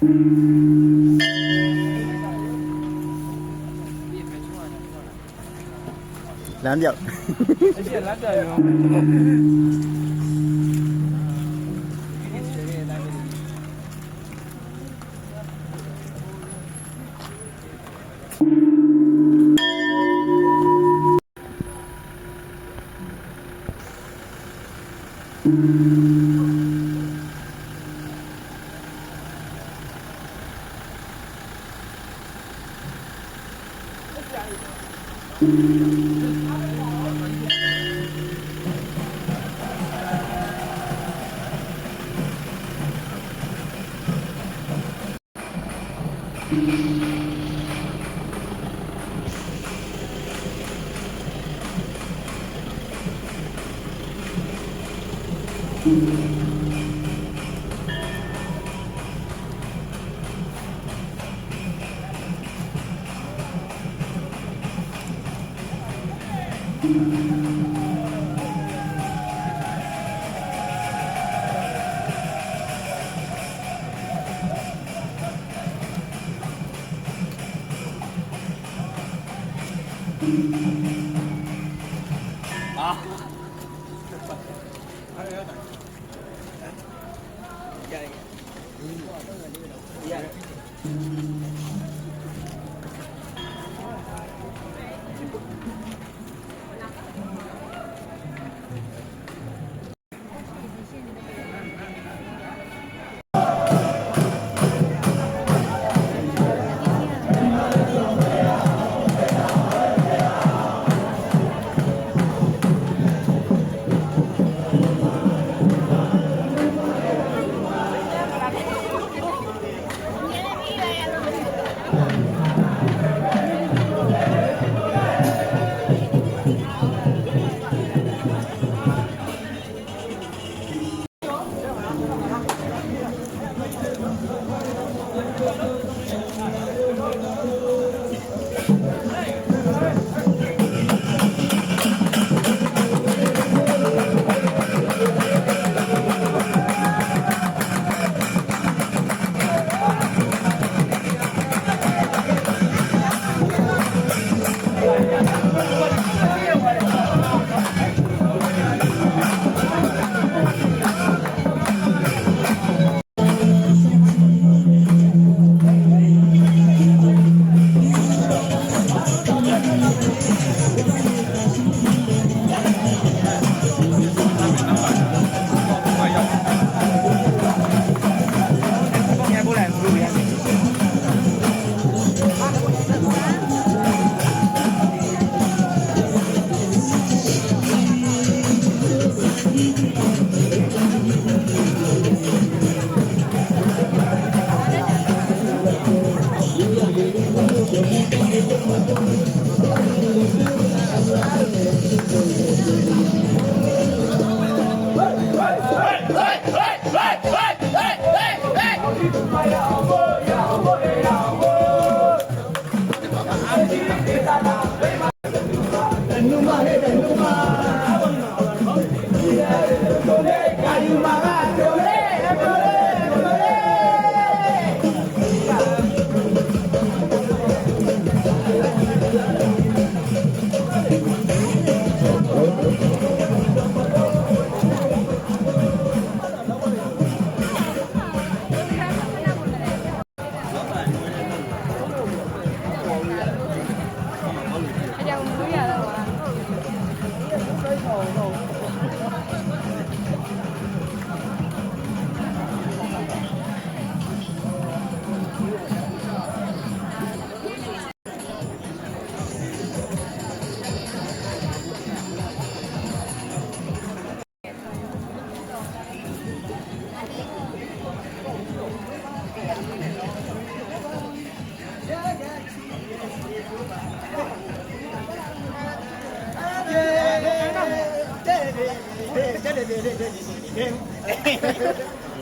လမ်းပြောက်အရှိလမ်းပြောက်ရော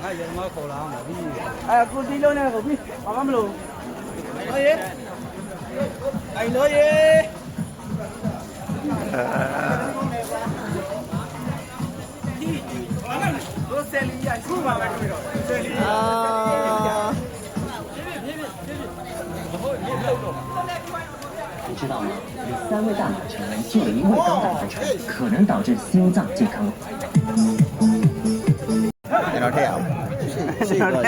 ငါရမခေါ်လာအောင်ပြီ ကိုတီးလုံးနဲ့ကိုပြီးဘာမှမလုပ်ဟေးအိုင်လို့ရေရိုဆယ်လီရခုပါပဲတွေ့တော့ဆယ်လီ知道吗？有3位大脑成员就有1位高胆固醇，可能导致心脏健康。 ကျွန်တော်ထည့်အောင်ရှေ့တော့ရ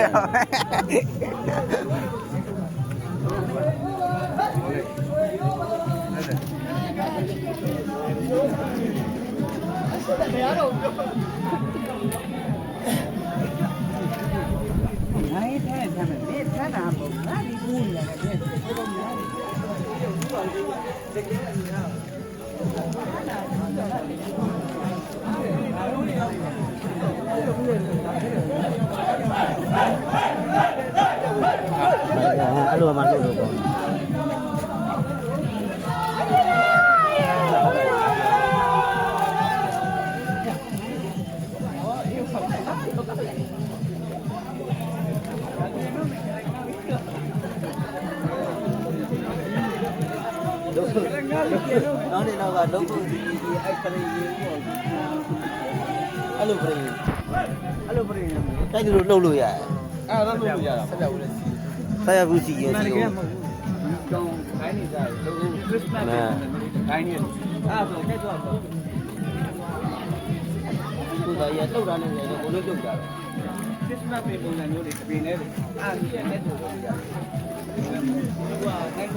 နိုင်တဲ့ဆမ်းမယ်ဒီဆမ်းတာမဟုတ်ငါဒီကူးနေရတယ်ဒီပုံများတယ် အဲ့လိုမှလို့ပေါ့ နောက်နေတော့ကလုံးဖို့ဒီအဲ့ပရိယေပေါ့အဲ့လိုပရိယေတိုက်တယ်လို့လှုပ်လို့ရတယ်အဲ့ဒါလှုပ်လို့ရတာဆက်ရဘူးလေဆက်ရဘူးစီရင်စီကိုကောင်းခိုင်းနေကြတယ်လို့ခရစ်စမတ်ခိုင်းနေအဲ့ဒါဆိုကြိုက်တော့ကိုယ်ကရလှုပ်တာနဲ့လည်းကိုလို့လှုပ်ကြတယ်ခရစ်စမတ်ပဲပုံစံမျိုးတွေတပင်းနဲ့အဲ့ဒီရဲ့နဲ့တို့လို့ရတယ်ဟိုကအဲ့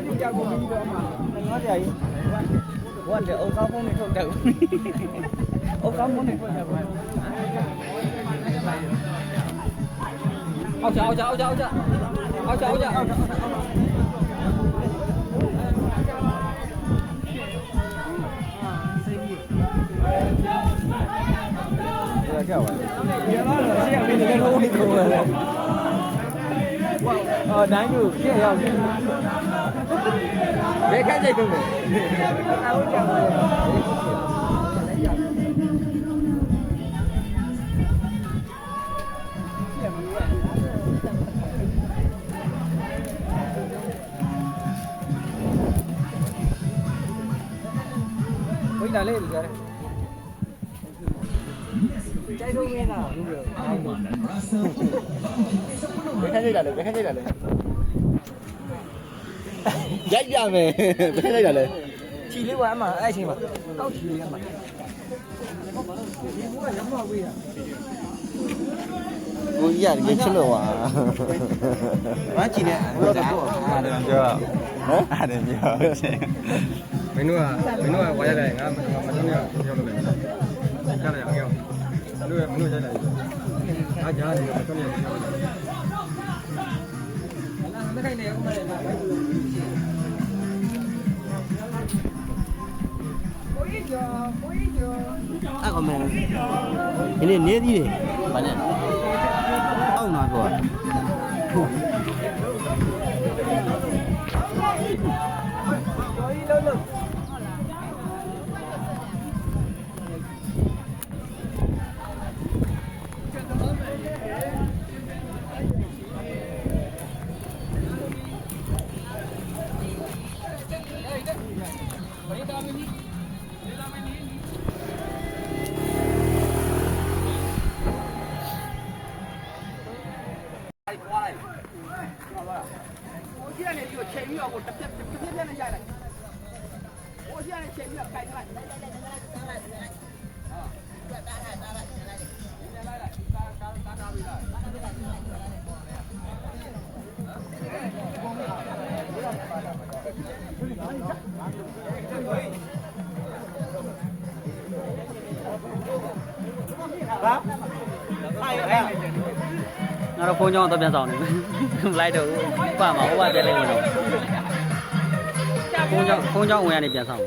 ဒီကြောက်ပြီးတော့မှငါတရားကြီးဝန်တဲ့အုပ်ကောင်းဖုန်းနဲ့ထုတ်တယ်အုပ်ကောင်းဖုန်းနဲ့ထုတ်တယ်ကွာအောက်ကြကြောက်ပါလေရပါတော့ရှေ့ကမင်းတကယ်လို့နေတော့လေအော်တိုင်းတို့ပြည့်ရောက်ပြီဘယ်ခက်ကြိုက်ကုန်လဲအားကြောက်ပါဘယ်လာလဲဒီကြတယ်ใจดูเมน่ะรู้เลยဘယ်ခက်ကြိတ်တာလဲရိုက်ပြမယ်ဘယ်ခက်ကြိတ်တာလဲခြီလေးကအမှအဲ့ချိန်မှာတောက်ခြီလေးကမှဒီဘူးကရမဝေးရကိုကြီးရချစ်လို့ပါဘာခြီနဲ့ဘယ်တော့တော့အားတယ်ပြောဟမ်အားတယ်ပြောမင်းတို့ကဝါရလိုက်ငါမဆုံးရပြောလို့ပဲကြားလိုက်အောင်လို့မလို့ကြိုက်လိုက်အားကြားနေတော့ဆုံးနေပြောတယ်မခိုင်နေဦးမလေးအဲ့ကောင်မဲဒီနေ့နေသေးတယ်ဗာနဲ့အောက်နာတော့ချိန်ပြီးတော့ကိုတစ်ပြက်နဲ့ရိုက်လိုက်ဟိုရှိရတဲ့ချိန်ပြီးတော့ကြိုက်လိုက်ငါတို့ဖုန်းကြောင်းတော့ပြန်ဆောင်နေမလိုက်တော့ဘူးပတ်မှာဟိုကပြန်လိုက်ဝင်တော့ဖုန်းကြောင်းဝင်ရနေပြန်ဆောင်